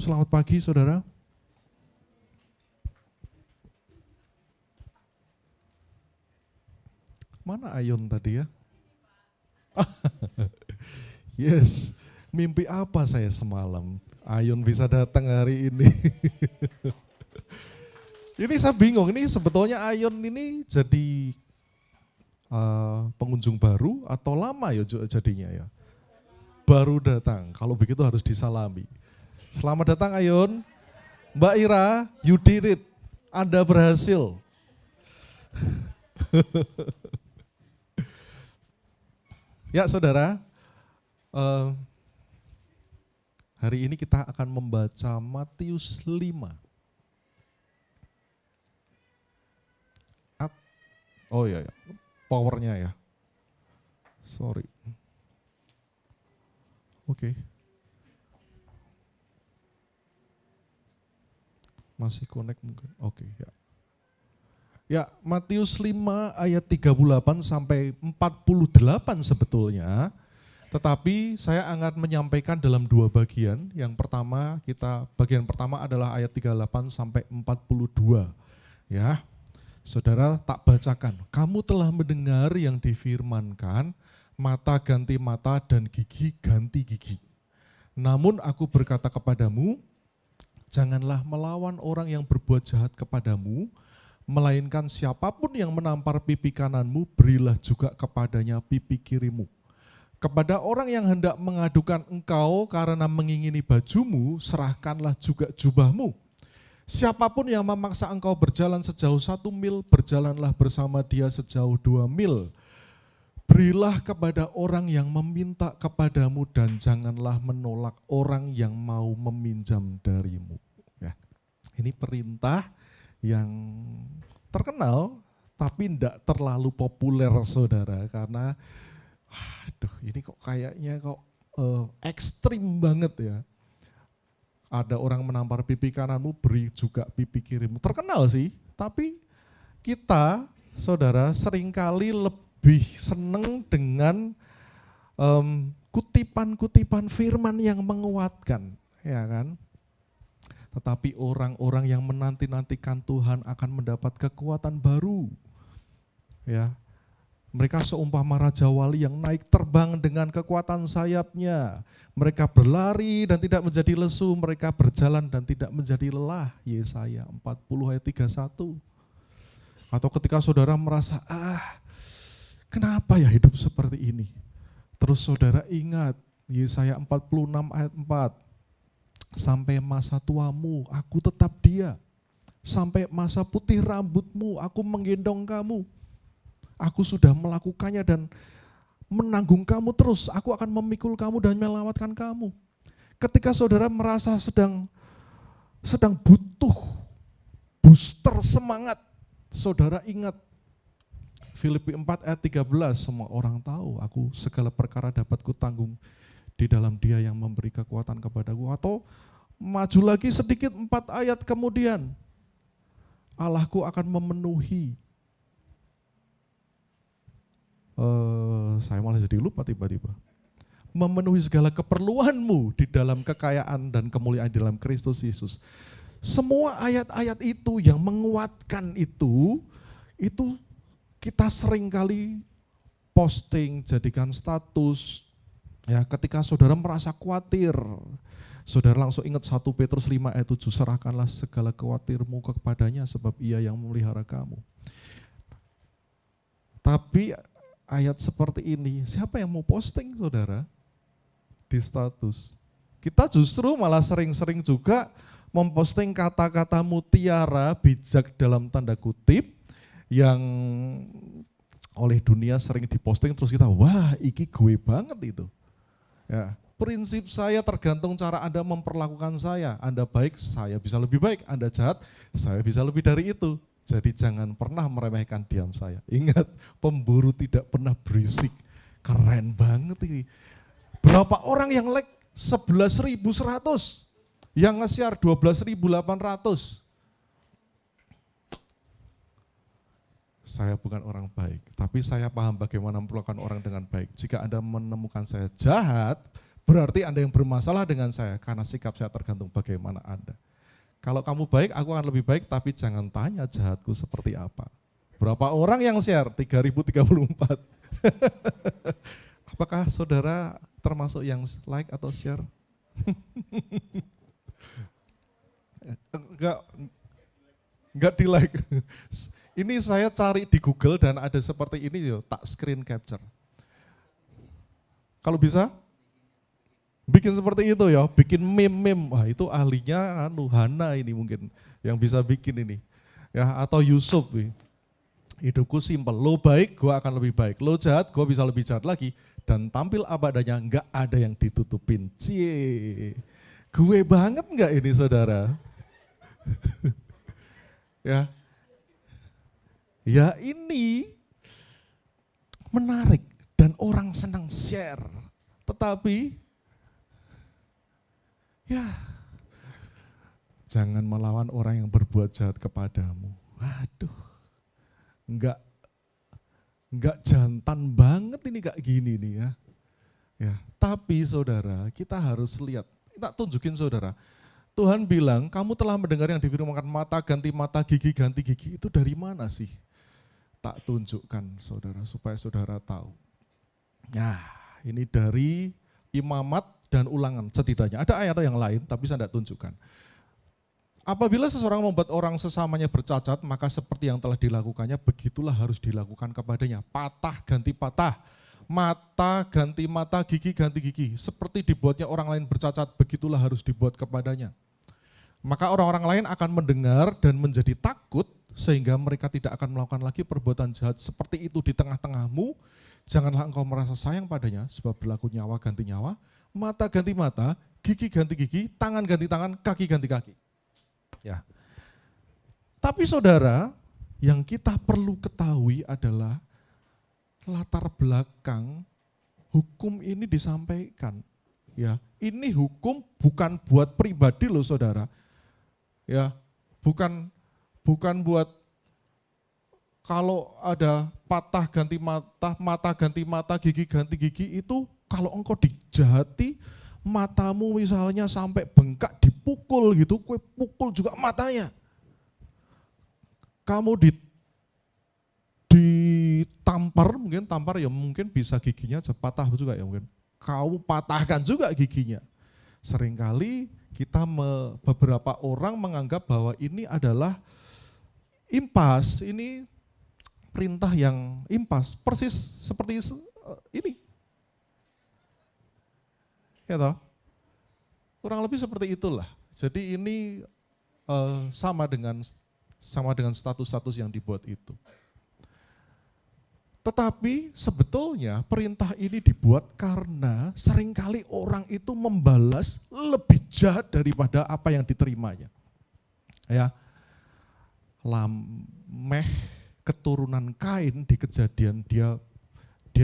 selamat pagi saudara. Mana Ayon tadi ya? Yes, mimpi apa saya semalam? Ayon bisa datang hari ini. Ini saya bingung, ini sebetulnya Ayon ini jadi pengunjung baru atau lama ya jadinya ya? Baru datang, kalau begitu harus disalami. Selamat datang Ayon. Mbak Ira, you did it. Anda berhasil. Ya saudara, hari ini kita akan membaca Matius 5. Oh iya, ya. Powernya ya. Sorry. Oke. Masih connect mungkin. Oke, ya. Ya, Matius 5 ayat 38 sampai 48 sebetulnya. Tetapi saya akan menyampaikan dalam dua bagian. Yang pertama, bagian pertama adalah ayat 38 sampai 42. Ya. Saudara tak bacakan, kamu telah mendengar yang difirmankan, mata ganti mata dan gigi ganti gigi. Namun aku berkata kepadamu, janganlah melawan orang yang berbuat jahat kepadamu, melainkan siapapun yang menampar pipi kananmu, berilah juga kepadanya pipi kirimu. Kepada orang yang hendak mengadukan engkau karena mengingini bajumu, serahkanlah juga jubahmu. Siapapun yang memaksa engkau berjalan sejauh 1 mil, berjalanlah bersama dia sejauh 2 mil. Berilah kepada orang yang meminta kepadamu dan janganlah menolak orang yang mau meminjam darimu. Ya. Ini perintah yang terkenal tapi tidak terlalu populer saudara, karena ini kok kayaknya ekstrim banget ya. Ada orang menampar pipi kananmu, beri juga pipi kirimu. Terkenal sih, tapi kita, saudara, seringkali lebih seneng dengan kutipan-kutipan firman yang menguatkan, ya kan? Tetapi orang-orang yang menanti-nantikan Tuhan akan mendapat kekuatan baru, ya. Mereka seumpama Raja Wali yang naik terbang dengan kekuatan sayapnya. Mereka berlari dan tidak menjadi lesu, mereka berjalan dan tidak menjadi lelah. Yesaya 40 ayat 31. Atau ketika saudara merasa, kenapa ya hidup seperti ini? Terus saudara ingat Yesaya 46 ayat 4. Sampai masa tuamu, aku tetap dia. Sampai masa putih rambutmu, aku menggendong kamu. Aku sudah melakukannya dan menanggung kamu terus. Aku akan memikul kamu dan menyelamatkan kamu. Ketika saudara merasa sedang butuh booster semangat, saudara ingat Filipi 4 ayat 13, semua orang tahu aku segala perkara dapat kutanggung di dalam Dia yang memberi kekuatan kepadaku. Atau maju lagi sedikit 4 ayat kemudian, Allahku akan memenuhi. Saya malah jadi lupa tiba-tiba. Memenuhi segala keperluanmu di dalam kekayaan dan kemuliaan di dalam Kristus Yesus. Semua ayat-ayat itu yang menguatkan itu kita seringkali posting, jadikan status. Ya, ketika saudara merasa khawatir, saudara langsung ingat 1 Petrus 5 ayat 7, serahkanlah segala khawatirmu kepadanya sebab Ia yang memelihara kamu. Tapi ayat seperti ini, siapa yang mau posting saudara di status? Kita justru malah sering-sering juga memposting kata-kata mutiara bijak dalam tanda kutip yang oleh dunia sering diposting, terus kita wah iki gue banget itu. Ya, prinsip saya tergantung cara Anda memperlakukan saya. Anda baik, saya bisa lebih baik. Anda jahat, saya bisa lebih dari itu. Jadi jangan pernah meremehkan diam saya. Ingat, pemburu tidak pernah berisik. Keren banget ini. Berapa orang yang like 11.100, yang nge-share 12.800. Saya bukan orang baik, tapi saya paham bagaimana memperlakukan orang dengan baik. Jika Anda menemukan saya jahat, berarti Anda yang bermasalah dengan saya, karena sikap saya tergantung bagaimana Anda. Kalau kamu baik, aku akan lebih baik, tapi jangan tanya jahatku seperti apa. Berapa orang yang share? 3034. Apakah saudara termasuk yang like atau share? Enggak di like. Ini saya cari di Google dan ada seperti ini yo, tak screen capture. Kalau bisa bikin seperti itu ya, bikin meme-meme. Wah, itu ahlinya Hana ini mungkin yang bisa bikin ini. Ya, atau Yusuf. Hidupku simpel, lo baik, gue akan lebih baik. Lo jahat, gue bisa lebih jahat lagi. Dan tampil apa adanya, enggak ada yang ditutupin. Cie, gue banget enggak ini saudara? Ya, ya ini menarik dan orang senang share. Tetapi, ya jangan melawan orang yang berbuat jahat kepadamu. Waduh. Enggak jantan banget ini kayak gini nih ya. Ya, tapi saudara, kita harus lihat. Kita tunjukin saudara. Tuhan bilang, kamu telah mendengar yang difirmankan mata ganti mata, gigi ganti gigi. Itu dari mana sih? Tak tunjukkan saudara, supaya saudara tahu. Nah, ini dari Imamat dan Ulangan setidaknya. Ada ayat yang lain, tapi saya tidak tunjukkan. Apabila seseorang membuat orang sesamanya bercacat, maka seperti yang telah dilakukannya, begitulah harus dilakukan kepadanya. Patah ganti patah, mata ganti mata, gigi ganti gigi. Seperti dibuatnya orang lain bercacat, begitulah harus dibuat kepadanya. Maka orang-orang lain akan mendengar dan menjadi takut, sehingga mereka tidak akan melakukan lagi perbuatan jahat seperti itu di tengah-tengahmu. Janganlah engkau merasa sayang padanya, sebab berlaku nyawa ganti nyawa, mata ganti mata, gigi ganti gigi, tangan ganti tangan, kaki ganti kaki. Ya. Tapi saudara, yang kita perlu ketahui adalah latar belakang hukum ini disampaikan. Ya, ini hukum bukan buat pribadi loh saudara. Ya, bukan buat kalau ada patah ganti mata, mata ganti mata, gigi ganti gigi itu kalau engkau dijahati matamu misalnya sampai bengkak dipukul gitu, kue pukul juga matanya. Kamu ditampar, mungkin tampar ya mungkin bisa giginya patah juga ya mungkin. Kau patahkan juga giginya. Seringkali kita beberapa orang menganggap bahwa ini adalah impas, ini perintah yang impas, persis seperti ini. Ya toh? Kurang lebih seperti itulah. Jadi ini sama dengan status-status yang dibuat itu. Tetapi sebetulnya perintah ini dibuat karena seringkali orang itu membalas lebih jahat daripada apa yang diterimanya. Ya, Lameh keturunan Kain di Kejadian dia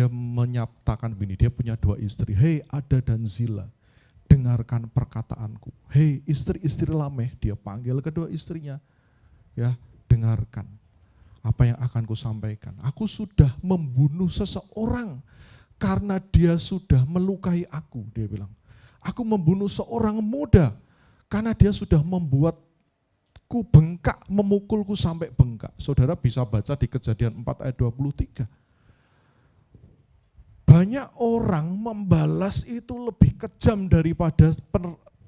menyatakan begini, dia punya 2 istri. Hei Ada dan Zila, dengarkan perkataanku. Hei istri-istri Lameh, dia panggil kedua istrinya. Ya, dengarkan apa yang akan kusampaikan. Aku sudah membunuh seseorang karena dia sudah melukai aku, dia bilang. Aku membunuh seorang muda karena dia sudah membuatku bengkak, memukulku sampai bengkak. Saudara bisa baca di Kejadian 4 ayat 23. Banyak orang membalas itu lebih kejam daripada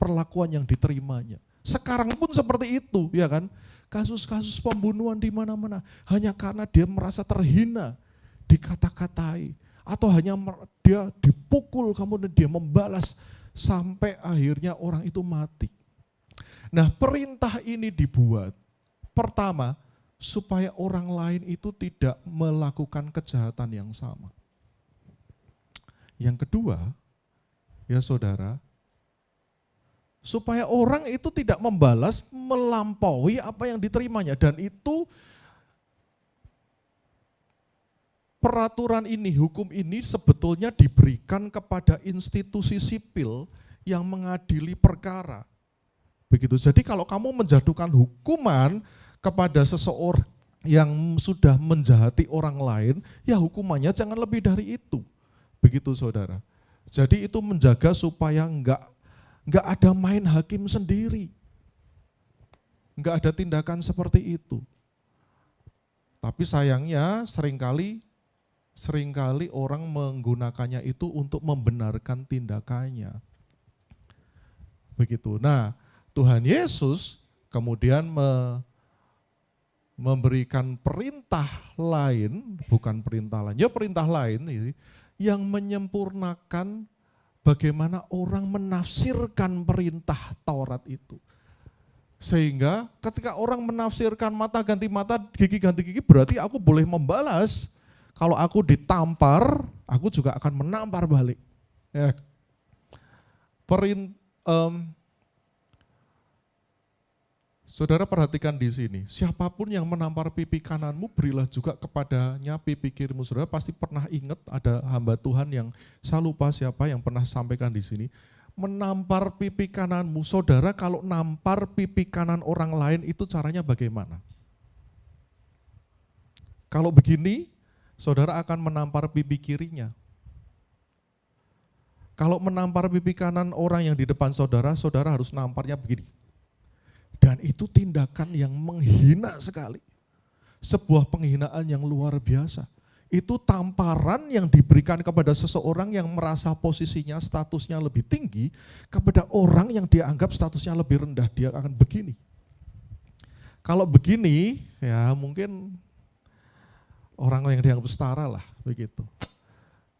perlakuan yang diterimanya. Sekarang pun seperti itu, ya kan? Kasus-kasus pembunuhan di mana-mana hanya karena dia merasa terhina, dikata-katai, atau hanya dia dipukul kemudian dia membalas sampai akhirnya orang itu mati. Nah, perintah ini dibuat pertama supaya orang lain itu tidak melakukan kejahatan yang sama. Yang kedua, ya saudara, supaya orang itu tidak membalas melampaui apa yang diterimanya. Dan itu peraturan ini, hukum ini sebetulnya diberikan kepada institusi sipil yang mengadili perkara. Begitu. Jadi kalau kamu menjatuhkan hukuman kepada seseorang yang sudah menjahati orang lain, ya hukumannya jangan lebih dari itu. Begitu saudara. Jadi itu menjaga supaya enggak ada main hakim sendiri. Enggak ada tindakan seperti itu. Tapi sayangnya seringkali orang menggunakannya itu untuk membenarkan tindakannya. Begitu. Nah, Tuhan Yesus kemudian memberikan perintah lain, bukan perintah lain, ya perintah lain yang menyempurnakan bagaimana orang menafsirkan perintah Taurat itu. Sehingga ketika orang menafsirkan mata ganti mata, gigi ganti gigi, berarti aku boleh membalas. Kalau aku ditampar, aku juga akan menampar balik. Ya. Saudara perhatikan di sini, siapapun yang menampar pipi kananmu, berilah juga kepadanya pipi kirimu. Saudara pasti pernah ingat ada hamba Tuhan yang, saya lupa siapa yang pernah sampaikan di sini, menampar pipi kananmu. Saudara kalau nampar pipi kanan orang lain itu caranya bagaimana? Kalau begini, saudara akan menampar pipi kirinya. Kalau menampar pipi kanan orang yang di depan saudara, saudara harus namparnya begini. Dan itu tindakan yang menghina sekali. Sebuah penghinaan yang luar biasa. Itu tamparan yang diberikan kepada seseorang yang merasa posisinya, statusnya lebih tinggi, kepada orang yang dianggap statusnya lebih rendah. Dia akan begini. Kalau begini, ya mungkin orang yang dianggap setara lah, begitu.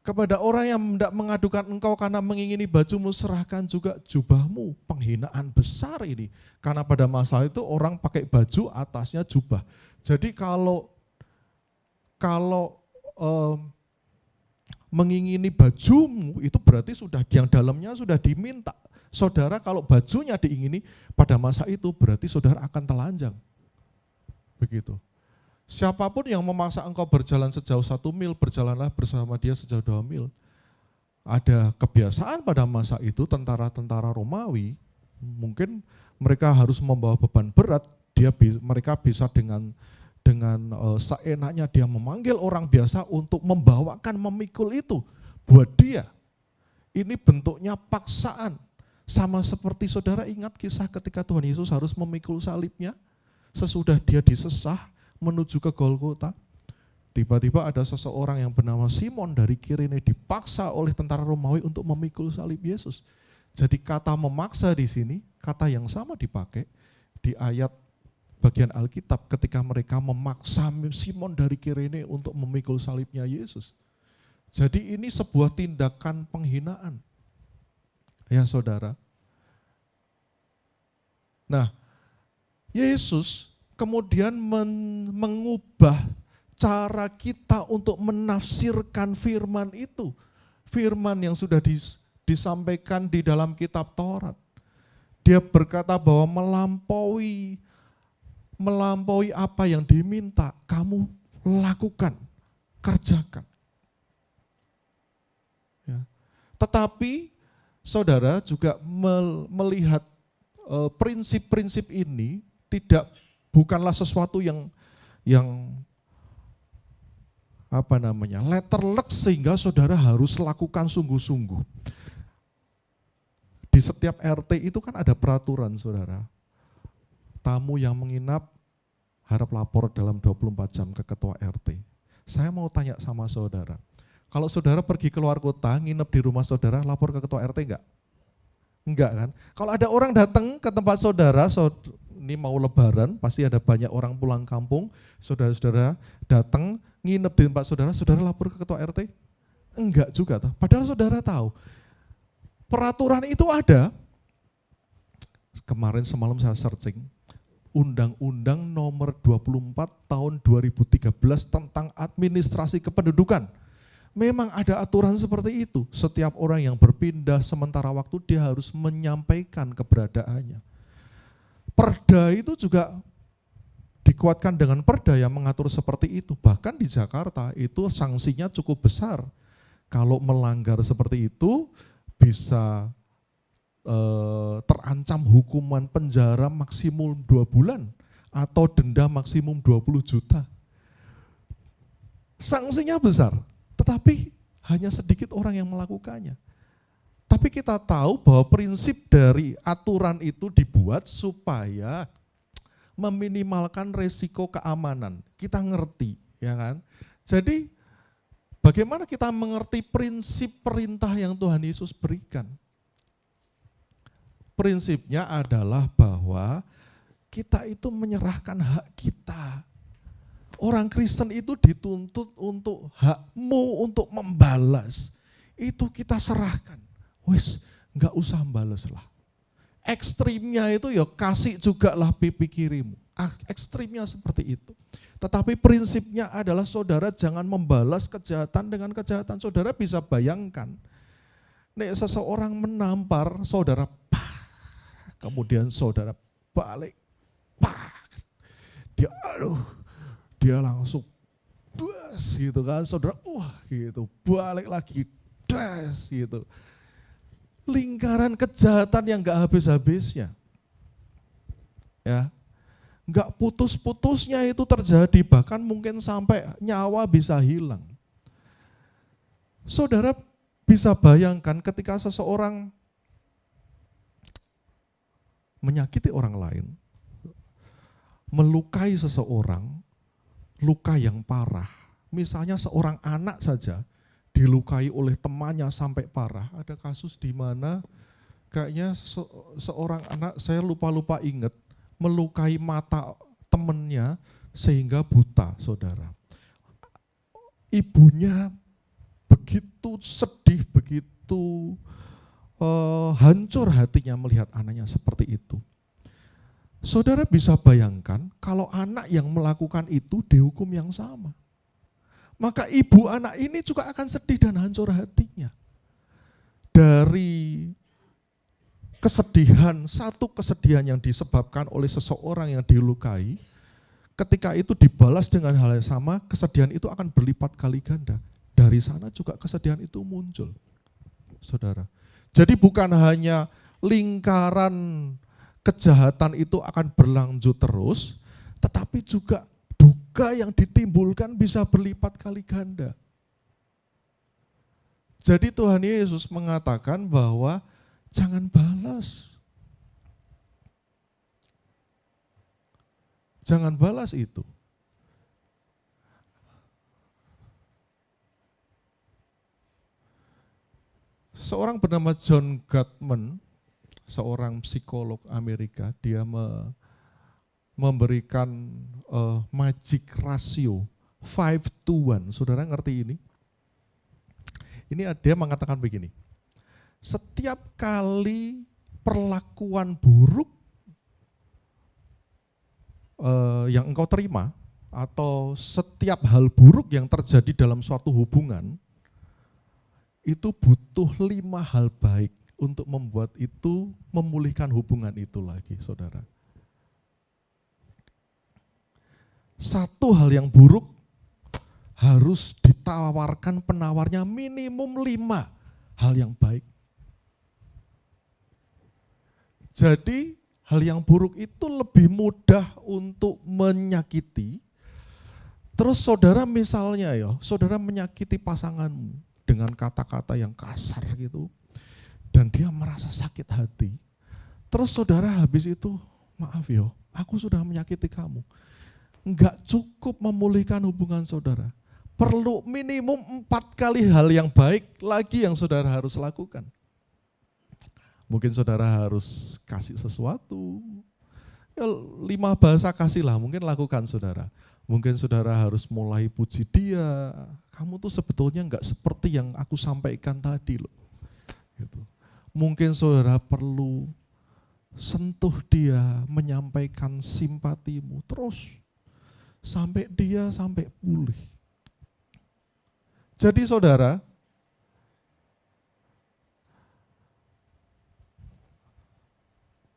Kepada orang yang hendak mengadukan engkau karena mengingini bajumu, serahkan juga jubahmu. Penghinaan besar ini. Karena pada masa itu orang pakai baju, atasnya jubah. Jadi kalau mengingini bajumu, itu berarti sudah yang dalamnya sudah diminta. Saudara kalau bajunya diingini, pada masa itu berarti saudara akan telanjang. Begitu. Siapapun yang memaksa engkau berjalan sejauh 1 mil, berjalanlah bersama dia sejauh 2 mil. Ada kebiasaan pada masa itu tentara-tentara Romawi, mungkin mereka harus membawa beban berat, mereka bisa dengan seenaknya dia memanggil orang biasa untuk membawakan, memikul itu buat dia. Ini bentuknya paksaan. Sama seperti saudara ingat kisah ketika Tuhan Yesus harus memikul salibnya, sesudah dia disesah, menuju ke Golgota, tiba-tiba ada seseorang yang bernama Simon dari Kirene dipaksa oleh tentara Romawi untuk memikul salib Yesus. Jadi kata memaksa di sini, kata yang sama dipakai di ayat bagian Alkitab ketika mereka memaksa Simon dari Kirene untuk memikul salibnya Yesus. Jadi ini sebuah tindakan penghinaan. Ya saudara. Nah, Yesus kemudian mengubah cara kita untuk menafsirkan firman itu. Firman yang sudah disampaikan di dalam kitab Taurat. Dia berkata bahwa melampaui apa yang diminta, kamu lakukan, kerjakan. Ya. Tetapi saudara juga melihat prinsip-prinsip ini bukanlah sesuatu yang letterlek sehingga saudara harus lakukan sungguh-sungguh. Di setiap RT itu kan ada peraturan saudara. Tamu yang menginap harap lapor dalam 24 jam ke ketua RT. Saya mau tanya sama saudara, kalau saudara pergi keluar kota, nginep di rumah saudara, lapor ke ketua RT enggak? Enggak kan? Kalau ada orang datang ke tempat saudara, ini mau lebaran, pasti ada banyak orang pulang kampung, saudara-saudara datang, nginep di tempat saudara, saudara lapor ke ketua RT? Enggak juga. Padahal saudara tahu, peraturan itu ada. Kemarin semalam saya searching, Undang-Undang nomor 24 tahun 2013 tentang administrasi kependudukan. Memang ada aturan seperti itu, setiap orang yang berpindah sementara waktu dia harus menyampaikan keberadaannya. Perda itu juga dikuatkan dengan perda yang mengatur seperti itu. Bahkan di Jakarta itu sanksinya cukup besar. Kalau melanggar seperti itu bisa terancam hukuman penjara maksimum 2 bulan atau denda maksimum 20 juta. Sanksinya besar, tetapi hanya sedikit orang yang melakukannya. Tapi kita tahu bahwa prinsip dari aturan itu dibuat supaya meminimalkan resiko keamanan. Kita ngerti, ya kan? Jadi bagaimana kita mengerti prinsip perintah yang Tuhan Yesus berikan? Prinsipnya adalah bahwa kita itu menyerahkan hak kita. Orang Kristen itu dituntut untuk hakmu untuk membalas. Itu kita serahkan. Wis, enggak usah balas lah. Ekstrimnya itu ya kasih juga lah pipi kirimu. Ekstrimnya seperti itu. Tetapi prinsipnya adalah saudara jangan membalas kejahatan dengan kejahatan. Saudara bisa bayangkan, nek seseorang menampar saudara, kemudian saudara balik, dia langsung bas gitu kan, saudara gitu, balik lagi das gitu. Lingkaran kejahatan yang gak habis-habisnya. Ya. Gak putus-putusnya itu terjadi, bahkan mungkin sampai nyawa bisa hilang. Saudara bisa bayangkan ketika seseorang menyakiti orang lain, melukai seseorang, luka yang parah. Misalnya seorang anak saja dilukai oleh temannya sampai parah. Ada kasus di mana kayaknya seorang anak, saya lupa ingat, melukai mata temannya sehingga buta, saudara. Ibunya begitu sedih, begitu hancur hatinya melihat anaknya seperti itu. Saudara bisa bayangkan kalau anak yang melakukan itu dihukum yang sama. Maka ibu anak ini juga akan sedih dan hancur hatinya. Dari kesedihan, satu kesedihan yang disebabkan oleh seseorang yang dilukai, ketika itu dibalas dengan hal yang sama, kesedihan itu akan berlipat kali ganda. Dari sana juga kesedihan itu muncul, saudara. Jadi bukan hanya lingkaran kejahatan itu akan berlanjut terus, tetapi juga duka yang ditimbulkan bisa berlipat kali ganda. Jadi Tuhan Yesus mengatakan bahwa jangan balas. Jangan balas itu. Seorang bernama John Gottman, seorang psikolog Amerika, dia memberikan magic ratio 5-1. Saudara ngerti ini? Ini dia mengatakan begini, setiap kali perlakuan buruk yang engkau terima, atau setiap hal buruk yang terjadi dalam suatu hubungan, itu butuh 5 hal baik untuk membuat itu, memulihkan hubungan itu lagi, saudara. Satu hal yang buruk harus ditawarkan penawarnya minimum 5 hal yang baik. Jadi hal yang buruk itu lebih mudah untuk menyakiti. Terus saudara misalnya saudara menyakiti pasanganmu dengan kata-kata yang kasar gitu, dan dia merasa sakit hati. Terus saudara habis itu, maaf aku sudah menyakiti kamu. Enggak cukup memulihkan hubungan saudara. Perlu minimum 4 kali hal yang baik lagi yang saudara harus lakukan. Mungkin saudara harus kasih sesuatu. 5 bahasa kasih lah, mungkin lakukan saudara. Mungkin saudara harus mulai puji dia. Kamu tuh sebetulnya enggak seperti yang aku sampaikan tadi loh. Gitu. Mungkin saudara perlu sentuh dia, menyampaikan simpatimu terus sampai dia sampai pulih. Jadi saudara,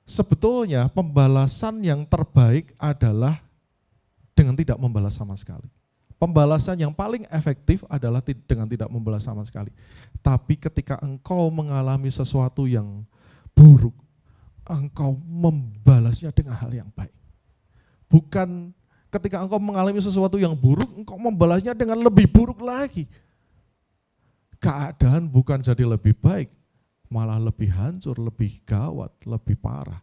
sebetulnya pembalasan yang terbaik adalah dengan tidak membalas sama sekali. Pembalasan yang paling efektif adalah dengan tidak membalas sama sekali. Tapi ketika engkau mengalami sesuatu yang buruk, engkau membalasnya dengan hal yang baik. Bukan ketika engkau mengalami sesuatu yang buruk, engkau membalasnya dengan lebih buruk lagi. Keadaan bukan jadi lebih baik, malah lebih hancur, lebih gawat, lebih parah.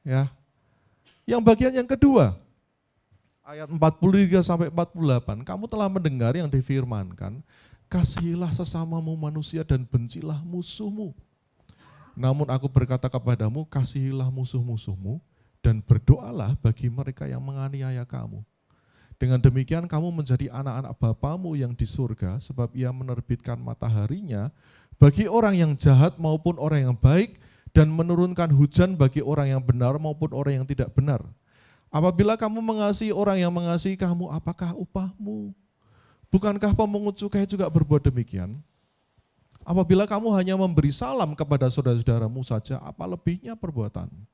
Ya. Yang bagian yang kedua, ayat 43 sampai 48, kamu telah mendengar yang difirmankan, kasihilah sesamamu manusia dan bencilah musuhmu. Namun aku berkata kepadamu, kasihilah musuh-musuhmu dan berdoalah bagi mereka yang menganiaya kamu. Dengan demikian kamu menjadi anak-anak Bapamu yang di surga, sebab ia menerbitkan mataharinya bagi orang yang jahat maupun orang yang baik, dan menurunkan hujan bagi orang yang benar maupun orang yang tidak benar. Apabila kamu mengasihi orang yang mengasihi kamu, apakah upahmu? Bukankah pemungut cukai juga berbuat demikian? Apabila kamu hanya memberi salam kepada saudara-saudaramu saja, apa lebihnya perbuatanmu?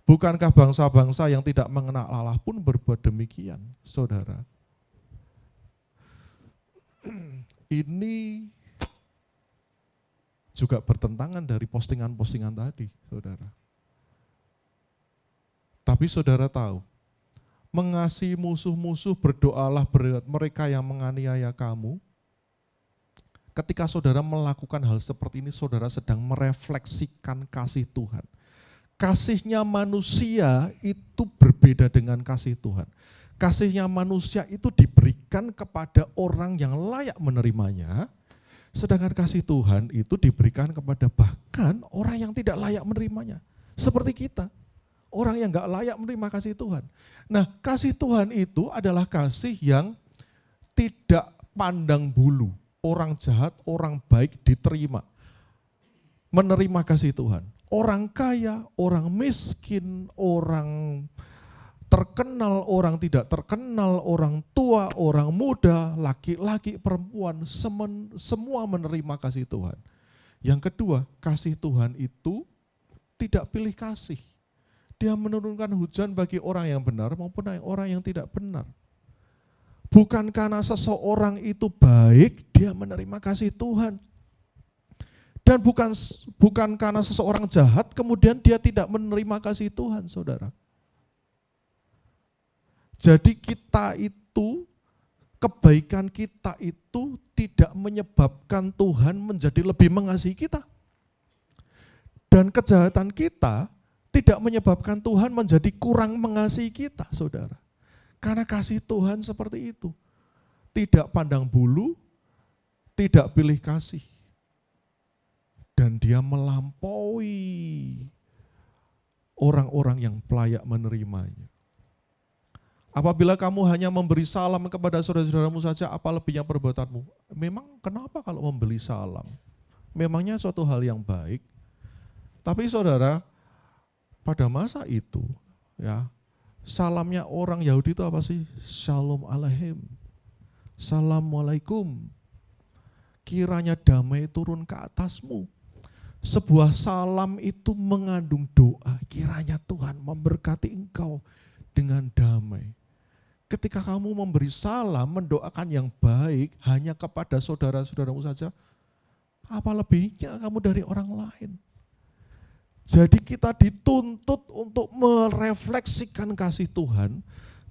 Bukankah bangsa-bangsa yang tidak mengenal Allah pun berbuat demikian, saudara? Ini juga bertentangan dari postingan-postingan tadi, saudara. Tapi saudara tahu, mengasihi musuh-musuh, berdoalah mereka yang menganiaya kamu. Ketika saudara melakukan hal seperti ini, saudara sedang merefleksikan kasih Tuhan. Kasihnya manusia itu berbeda dengan kasih Tuhan. Kasihnya manusia itu diberikan kepada orang yang layak menerimanya, sedangkan kasih Tuhan itu diberikan kepada bahkan orang yang tidak layak menerimanya. Seperti kita, orang yang gak layak menerima kasih Tuhan. Nah, kasih Tuhan itu adalah kasih yang tidak pandang bulu. Orang jahat, orang baik diterima. Menerima kasih Tuhan. Orang kaya, orang miskin, orang terkenal, orang tidak terkenal, orang tua, orang muda, laki-laki, perempuan, semua menerima kasih Tuhan. Yang kedua, kasih Tuhan itu tidak pilih kasih. Dia menurunkan hujan bagi orang yang benar maupun orang yang tidak benar. Bukan karena seseorang itu baik, dia menerima kasih Tuhan. Dan bukan karena seseorang jahat, kemudian dia tidak menerima kasih Tuhan, saudara. Jadi kita itu, kebaikan kita itu tidak menyebabkan Tuhan menjadi lebih mengasihi kita. Dan kejahatan kita tidak menyebabkan Tuhan menjadi kurang mengasihi kita, saudara. Karena kasih Tuhan seperti itu. Tidak pandang bulu, tidak pilih kasih. Dan dia melampaui orang-orang yang layak menerimanya. Apabila kamu hanya memberi salam kepada saudara-saudaramu saja, apa lebihnya perbuatanmu? Memang kenapa kalau memberi salam? Memangnya suatu hal yang baik. Tapi saudara, pada masa itu, ya, salamnya orang Yahudi itu apa sih? Shalom aleichem. Assalamualaikum. Kiranya damai turun ke atasmu. Sebuah salam itu mengandung doa. Kiranya Tuhan memberkati engkau dengan damai. Ketika kamu memberi salam, mendoakan yang baik hanya kepada saudara-saudaramu saja, apa lebihnya kamu dari orang lain? Jadi kita dituntut untuk merefleksikan kasih Tuhan,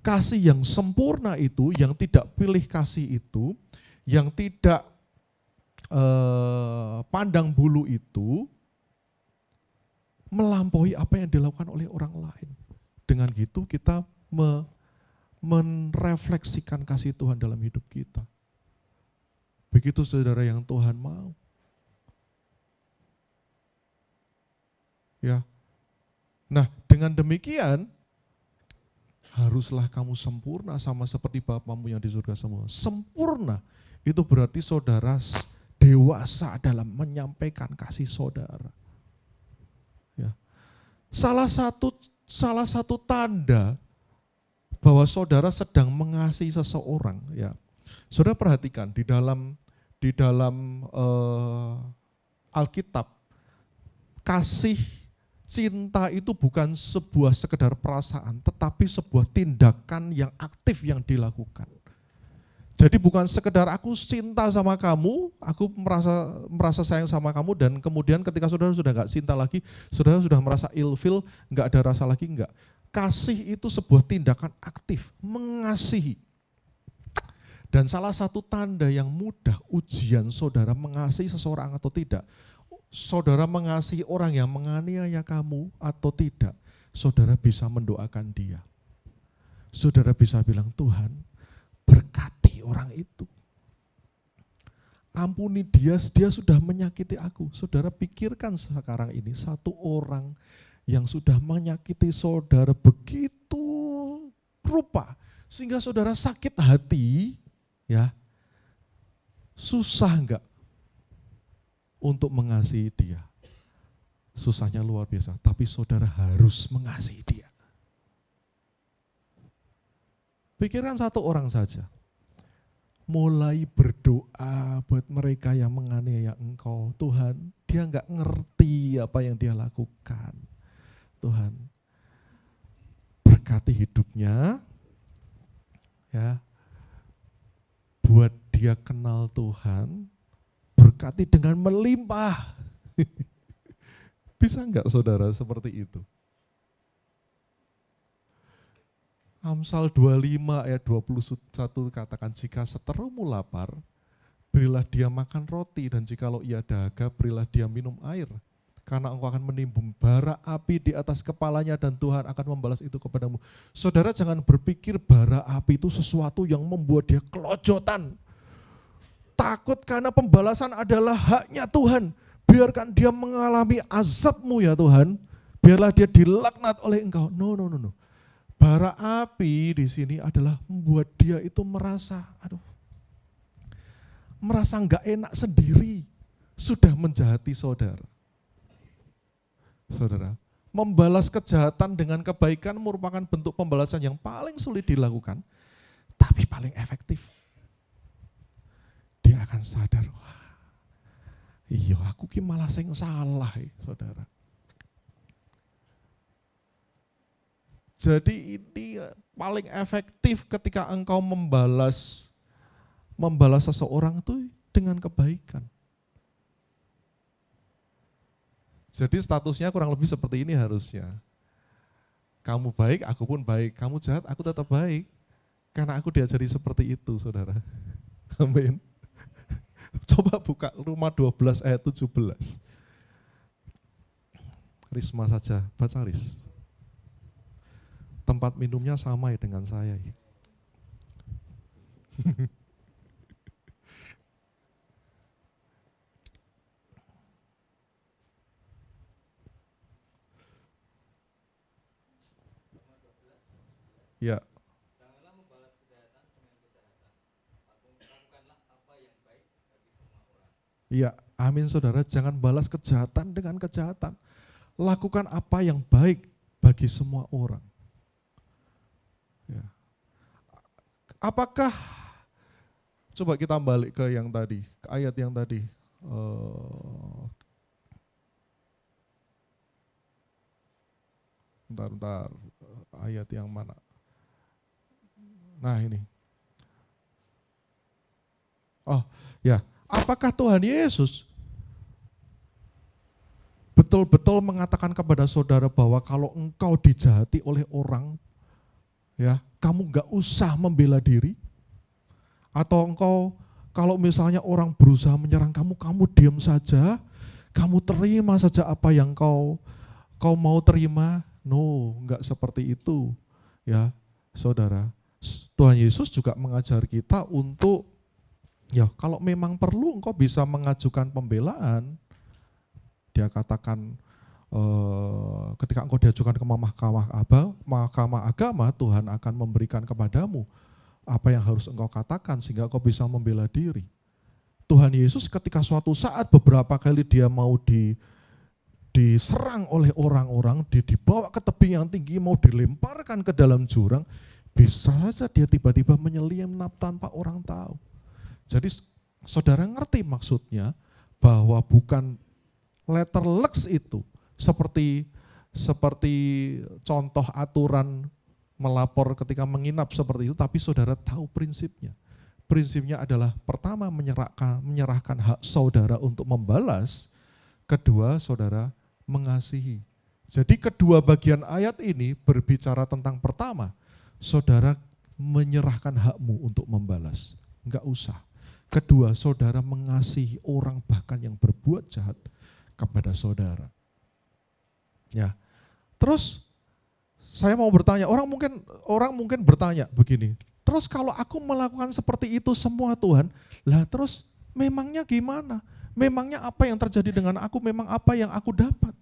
kasih yang sempurna itu, yang tidak pilih kasih itu, yang tidak pandang bulu itu, melampaui apa yang dilakukan oleh orang lain. Dengan gitu kita merefleksikan kasih Tuhan dalam hidup kita. Begitu saudara yang Tuhan mau. Ya. Nah, dengan demikian haruslah kamu sempurna sama seperti Bapamu yang di surga semua. Sempurna itu berarti saudara dewasa dalam menyampaikan kasih saudara. Ya. Salah satu tanda bahwa saudara sedang mengasihi seseorang, ya. Saudara perhatikan di dalam Alkitab, kasih cinta itu bukan sebuah sekedar perasaan, tetapi sebuah tindakan yang aktif yang dilakukan. Jadi bukan sekedar aku cinta sama kamu, aku merasa sayang sama kamu, dan kemudian ketika saudara sudah gak cinta lagi, saudara sudah merasa ilfil, gak ada rasa lagi, enggak. Kasih itu sebuah tindakan aktif, mengasihi. Dan salah satu tanda yang mudah ujian saudara mengasihi seseorang atau tidak, saudara mengasihi orang yang menganiaya kamu atau tidak, saudara bisa mendoakan dia. Saudara bisa bilang, Tuhan, berkati orang itu. Ampuni dia sudah menyakiti aku. Saudara pikirkan sekarang ini satu orang yang sudah menyakiti saudara begitu rupa sehingga saudara sakit hati, ya. Susah enggak untuk mengasihi dia? Susahnya luar biasa, tapi saudara harus mengasihi dia. Pikirkan satu orang saja. Mulai berdoa buat mereka yang menganiaya engkau. Tuhan, dia enggak ngerti apa yang dia lakukan. Tuhan, berkati hidupnya, ya, buat dia kenal Tuhan, berkati dengan melimpah. Bisa enggak saudara seperti itu? Amsal 25 ayat 21 katakan, jika seterumu lapar, berilah dia makan roti, dan jikalau ia dahaga, berilah dia minum air. Karena engkau akan menimbun bara api di atas kepalanya dan Tuhan akan membalas itu kepadamu. Saudara jangan berpikir bara api itu sesuatu yang membuat dia kelojotan. Takut karena pembalasan adalah haknya Tuhan. Biarkan dia mengalami azabmu ya Tuhan. Biarlah dia dilaknat oleh engkau. No. Bara api di sini adalah membuat dia itu merasa, merasa enggak enak sendiri. Sudah menjahati saudara. Saudara, membalas kejahatan dengan kebaikan merupakan bentuk pembalasan yang paling sulit dilakukan, tapi paling efektif. Dia akan sadar, wah, iya aku ki malah sing salah, saudara. Jadi ini paling efektif ketika engkau membalas seseorang itu dengan kebaikan. Jadi statusnya kurang lebih seperti ini harusnya. Kamu baik, aku pun baik. Kamu jahat, aku tetap baik. Karena aku diajari seperti itu, saudara. Amin. Coba buka Roma 12 ayat 17. Risma saja, baca Ris. Tempat minumnya sama dengan saya. Ya. Janganlah membalas kejahatan dengan kejahatan. Lakukanlah apa yang baik bagi semua orang. Ya, amin saudara. Jangan balas kejahatan dengan kejahatan. Lakukan apa yang baik bagi semua orang. Ya. Apakah, coba kita balik ke yang tadi, ke ayat yang tadi. Bentar, ayat yang mana? Nah ini. Oh ya, apakah Tuhan Yesus betul-betul mengatakan kepada saudara bahwa kalau engkau dijahati oleh orang, ya kamu gak usah membela diri? Atau engkau kalau misalnya orang berusaha menyerang kamu, kamu diam saja, kamu terima saja apa yang kau mau terima? No, enggak seperti itu. Ya, saudara. Tuhan Yesus juga mengajar kita untuk, ya kalau memang perlu engkau bisa mengajukan pembelaan. Dia katakan ketika engkau diajukan ke mahkamah agama, Tuhan akan memberikan kepadamu apa yang harus engkau katakan sehingga engkau bisa membela diri. Tuhan Yesus ketika suatu saat beberapa kali dia mau diserang oleh orang-orang, dibawa ke tebing yang tinggi, mau dilemparkan ke dalam jurang, bisa saja dia tiba-tiba menyelinap tanpa orang tahu. Jadi saudara ngerti maksudnya bahwa bukan letter lex itu seperti contoh aturan melapor ketika menginap seperti itu, tapi saudara tahu prinsipnya. Prinsipnya adalah pertama menyerahkan hak saudara untuk membalas, kedua saudara mengasihi. Jadi kedua bagian ayat ini berbicara tentang pertama, saudara menyerahkan hakmu untuk membalas, enggak usah. Kedua, saudara mengasihi orang bahkan yang berbuat jahat. kepada saudara. Ya. Terus saya mau bertanya, orang mungkin bertanya begini, terus kalau aku melakukan seperti itu semua Tuhan, lah terus memangnya gimana? Memangnya apa yang terjadi dengan aku, memang apa yang aku dapat?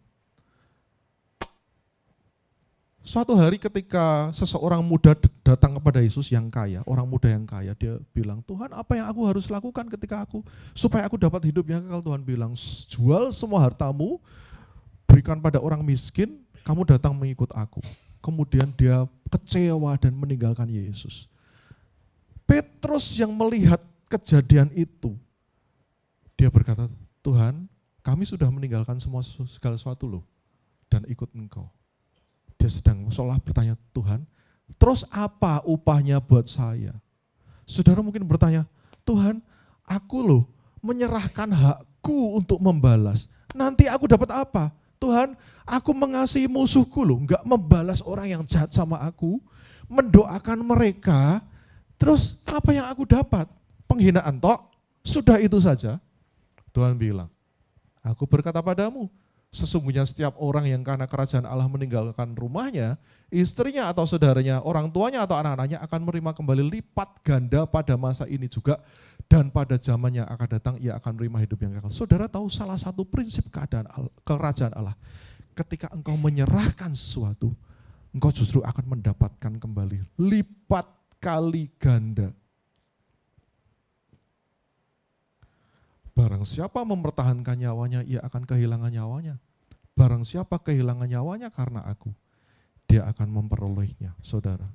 Suatu hari ketika seseorang muda datang kepada Yesus yang kaya, orang muda yang kaya, dia bilang, Tuhan apa yang aku harus lakukan ketika supaya aku dapat hidup yang kekal? Tuhan bilang, jual semua hartamu, berikan pada orang miskin, kamu datang mengikut aku. Kemudian dia kecewa dan meninggalkan Yesus. Petrus yang melihat kejadian itu, dia berkata, Tuhan kami sudah meninggalkan segala sesuatu loh, dan ikut Engkau. Dia sedang seolah bertanya, Tuhan, terus apa upahnya buat saya? Saudara mungkin bertanya, Tuhan, aku loh menyerahkan hakku untuk membalas. Nanti aku dapat apa? Tuhan, aku mengasihi musuhku loh, enggak membalas orang yang jahat sama aku, mendoakan mereka, terus apa yang aku dapat? Penghinaan tok, sudah itu saja. Tuhan bilang, aku berkata padamu, sesungguhnya setiap orang yang karena kerajaan Allah meninggalkan rumahnya, istrinya atau saudaranya, orang tuanya atau anak-anaknya akan menerima kembali lipat ganda pada masa ini juga, dan pada zaman yang akan datang ia akan menerima hidup yang kekal. Saudara tahu salah satu prinsip kerajaan Allah, ketika engkau menyerahkan sesuatu, engkau justru akan mendapatkan kembali lipat kali ganda. Barang siapa mempertahankan nyawanya, ia akan kehilangan nyawanya. Barang siapa kehilangan nyawanya karena aku, dia akan memperolehnya, saudara.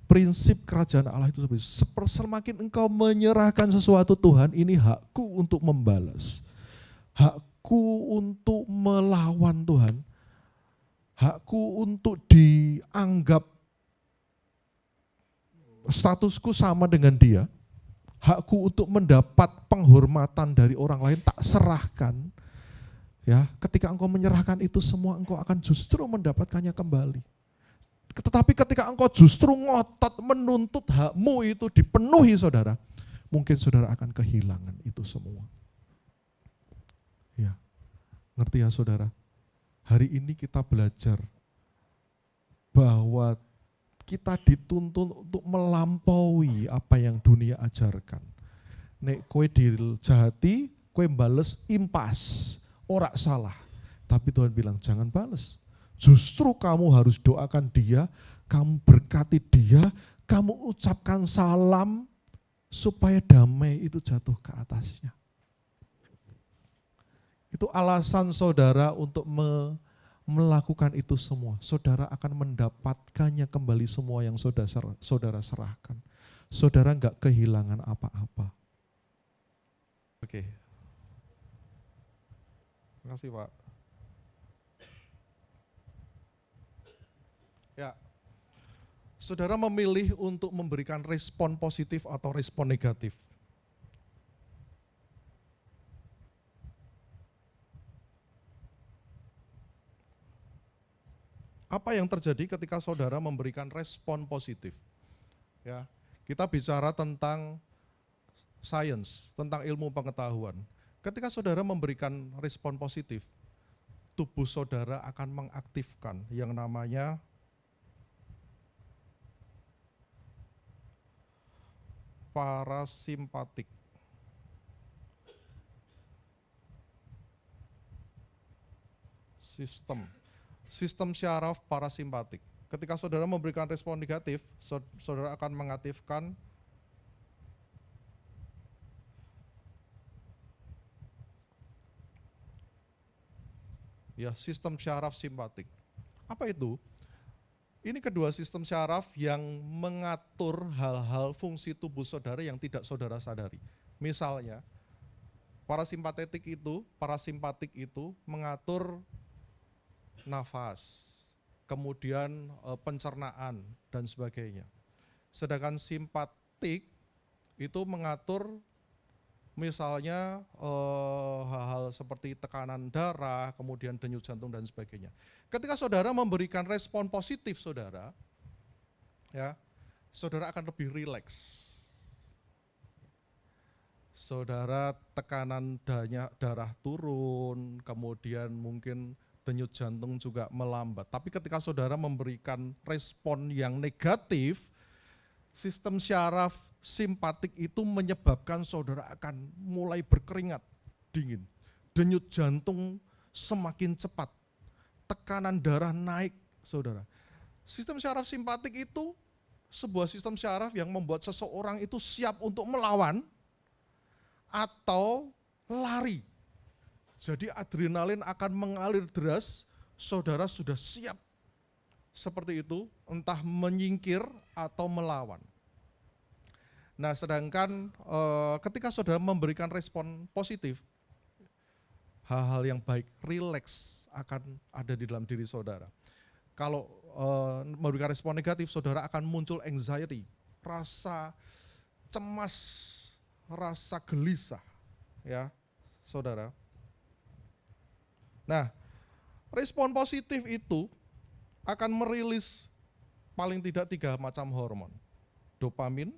Prinsip kerajaan Allah itu semakin engkau menyerahkan sesuatu, Tuhan ini hakku untuk membalas. Hakku untuk melawan Tuhan. Hakku untuk dianggap statusku sama dengan dia. Hakku untuk mendapat penghormatan dari orang lain tak serahkan. Ya, ketika engkau menyerahkan itu semua, engkau akan justru mendapatkannya kembali. Tetapi ketika engkau justru ngotot menuntut hakmu itu dipenuhi, saudara, mungkin saudara akan kehilangan itu semua. Ya, ngerti ya saudara? Hari ini kita belajar bahwa kita dituntun untuk melampaui apa yang dunia ajarkan. Nek kowe dijahati, kowe bales impas, ora salah. Tapi Tuhan bilang jangan bales. Justru kamu harus doakan dia, kamu berkati dia, kamu ucapkan salam supaya damai itu jatuh ke atasnya. Itu alasan saudara untuk melakukan itu semua. Saudara akan mendapatkannya kembali semua yang saudara serahkan. Saudara enggak kehilangan apa-apa. Oke. Terima kasih Pak. Ya. Saudara memilih untuk memberikan respon positif atau respon negatif. Apa yang terjadi ketika saudara memberikan respon positif? Ya, kita bicara tentang sains, tentang ilmu pengetahuan. Ketika saudara memberikan respon positif, tubuh saudara akan mengaktifkan yang namanya parasimpatik. Sistem syaraf parasimpatik. Ketika saudara memberikan respon negatif, saudara akan mengaktifkan sistem syaraf simpatik. Apa itu? Ini kedua sistem syaraf yang mengatur hal-hal fungsi tubuh saudara yang tidak saudara sadari. Misalnya, parasimpatik itu mengatur nafas, kemudian pencernaan dan sebagainya. Sedangkan simpatik itu mengatur misalnya hal-hal seperti tekanan darah, kemudian denyut jantung dan sebagainya. Ketika saudara memberikan respon positif saudara, ya, saudara akan lebih rileks. saudara tekanan darah turun, kemudian mungkin denyut jantung juga melambat. Tapi ketika saudara memberikan respon yang negatif, sistem syaraf simpatik itu menyebabkan saudara akan mulai berkeringat dingin. Denyut jantung semakin cepat. Tekanan darah naik, saudara. Sistem syaraf simpatik itu sebuah sistem syaraf yang membuat seseorang itu siap untuk melawan atau lari. Jadi adrenalin akan mengalir deras, saudara sudah siap seperti itu, entah menyingkir atau melawan. Nah, sedangkan ketika saudara memberikan respon positif, hal-hal yang baik, rileks akan ada di dalam diri saudara. Kalau memberikan respon negatif, saudara akan muncul anxiety, rasa cemas, rasa gelisah, ya, saudara. Nah, respon positif itu akan merilis paling tidak 3 macam hormon. Dopamin,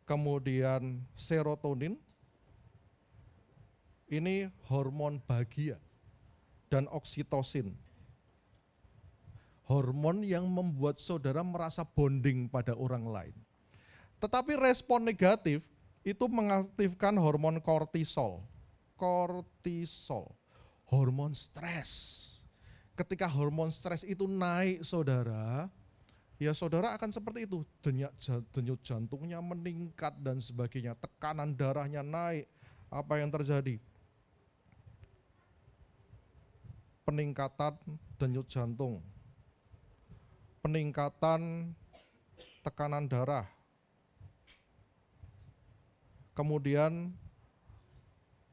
kemudian serotonin, ini hormon bahagia, dan oksitosin. Hormon yang membuat saudara merasa bonding pada orang lain. Tetapi respon negatif itu mengaktifkan hormon kortisol. Kortisol, hormon stres. Ketika hormon stres itu naik, saudara, ya saudara akan seperti itu. Denyut jantungnya meningkat dan sebagainya, tekanan darahnya naik. Apa yang terjadi? Peningkatan denyut jantung, peningkatan tekanan darah, kemudian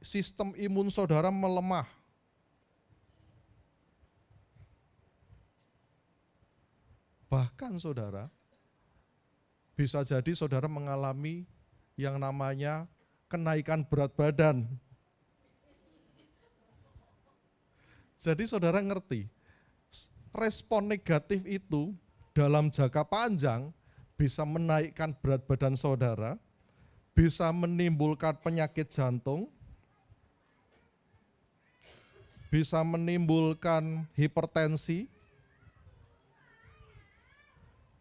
sistem imun saudara melemah. Bahkan saudara, bisa jadi saudara mengalami yang namanya kenaikan berat badan. Jadi saudara ngerti, respon negatif itu dalam jangka panjang bisa menaikkan berat badan saudara, bisa menimbulkan penyakit jantung, bisa menimbulkan hipertensi,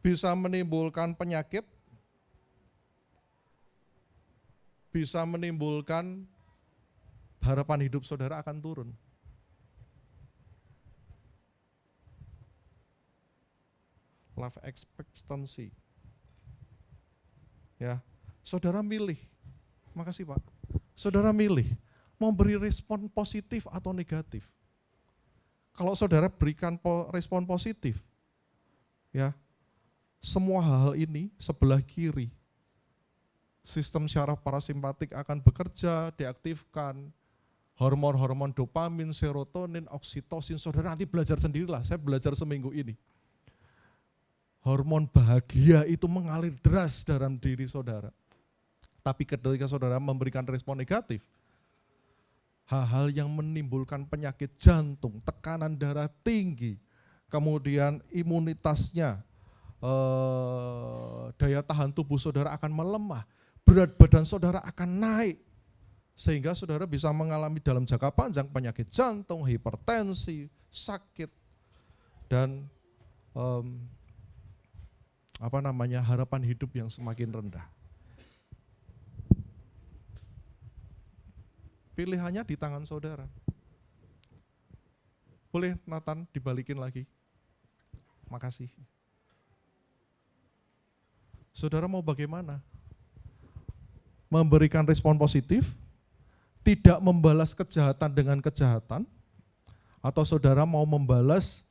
bisa menimbulkan penyakit, bisa menimbulkan harapan hidup saudara akan turun. Life expectancy. Ya, saudara milih. Makasih Pak. Saudara milih mau beri respon positif atau negatif. Kalau saudara berikan respon positif, ya, semua hal ini sebelah kiri, sistem syaraf parasimpatik akan bekerja, diaktifkan, hormon-hormon dopamin, serotonin, oksitosin, saudara nanti belajar sendirilah, saya belajar seminggu ini. Hormon bahagia itu mengalir deras dalam diri saudara. Tapi ketika saudara memberikan respon negatif, hal-hal yang menimbulkan penyakit jantung, tekanan darah tinggi, kemudian imunitasnya, daya tahan tubuh saudara akan melemah, berat badan saudara akan naik, sehingga saudara bisa mengalami dalam jangka panjang penyakit jantung, hipertensi, sakit, dan harapan hidup yang semakin rendah. Pilihannya di tangan saudara. Boleh Nathan dibalikin lagi? Makasih. Saudara mau bagaimana? Memberikan respon positif, tidak membalas kejahatan dengan kejahatan, atau saudara mau membalas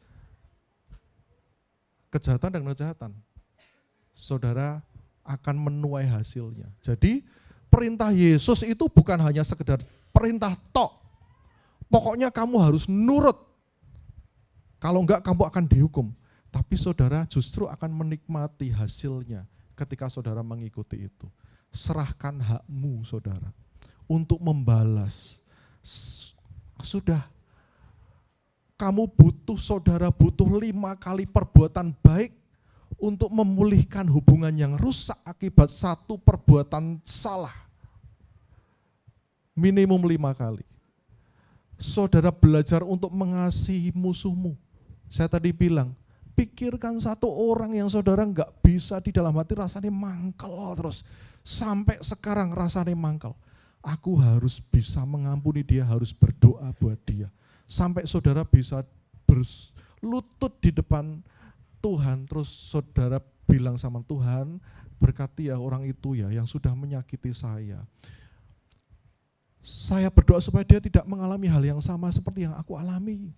kejahatan dengan kejahatan? Saudara akan menuai hasilnya. Jadi perintah Yesus itu bukan hanya sekedar perintah tok. Pokoknya kamu harus nurut. Kalau enggak kamu akan dihukum. Tapi saudara justru akan menikmati hasilnya ketika saudara mengikuti itu. Serahkan hakmu saudara untuk membalas. Sudah, kamu saudara butuh 5 kali perbuatan baik, untuk memulihkan hubungan yang rusak akibat satu perbuatan salah. Minimum 5 kali. Saudara belajar untuk mengasihi musuhmu. Saya tadi bilang, pikirkan satu orang yang saudara nggak bisa di dalam hati rasanya mangkel terus. Sampai sekarang rasanya mangkel. Aku harus bisa mengampuni dia, harus berdoa buat dia. Sampai saudara bisa berlutut di depan Tuhan, terus saudara bilang sama Tuhan, berkati ya orang itu ya yang sudah menyakiti saya. Saya berdoa supaya dia tidak mengalami hal yang sama seperti yang aku alami.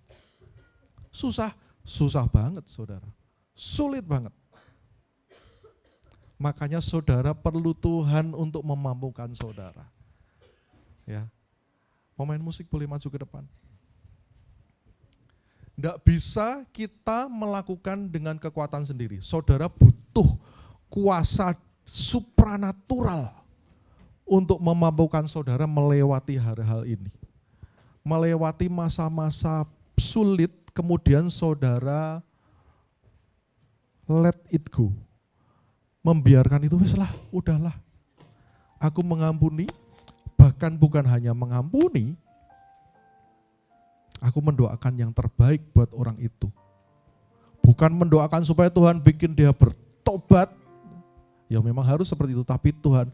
Susah banget saudara. Sulit banget. Makanya saudara perlu Tuhan untuk memampukan saudara. Ya. Pemain musik boleh maju ke depan. Tidak bisa kita melakukan dengan kekuatan sendiri. Saudara butuh kuasa supranatural untuk memampukan saudara melewati hal-hal ini. Melewati masa-masa sulit, kemudian saudara let it go. Membiarkan itu, weslah, udahlah. Aku mengampuni, bahkan bukan hanya mengampuni, aku mendoakan yang terbaik buat orang itu. Bukan mendoakan supaya Tuhan bikin dia bertobat, ya memang harus seperti itu, tapi Tuhan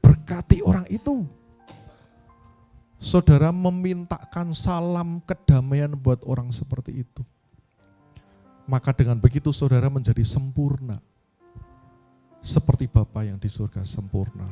berkati orang itu. Saudara memintakan salam kedamaian buat orang seperti itu. Maka dengan begitu saudara menjadi sempurna. Seperti Bapa yang di surga sempurna.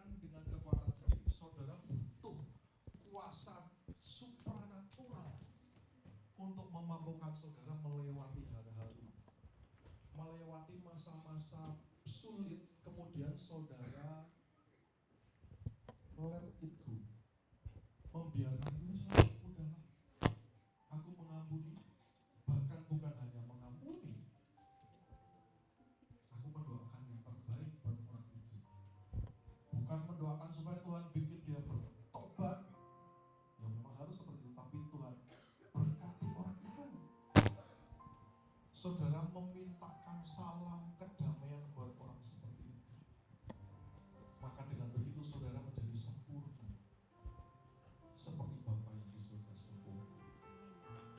Dengan kekuatan sendiri, saudara butuh kuasa supranatural untuk memampukan saudara melewati hal-hal ini. Melewati masa-masa sulit, kemudian saudara let it go. Membiarkan itu, udahlah. Aku mengampuni, bahkan bukan hanya mengampuni, aku mendoakan yang terbaik buat orang itu. Bukan mendoakan supaya Tuhan bikin dia bertobat, ya memang harus seperti itu, tapi Tuhan berkati orang itu. Saudara memintakan salam kedamaian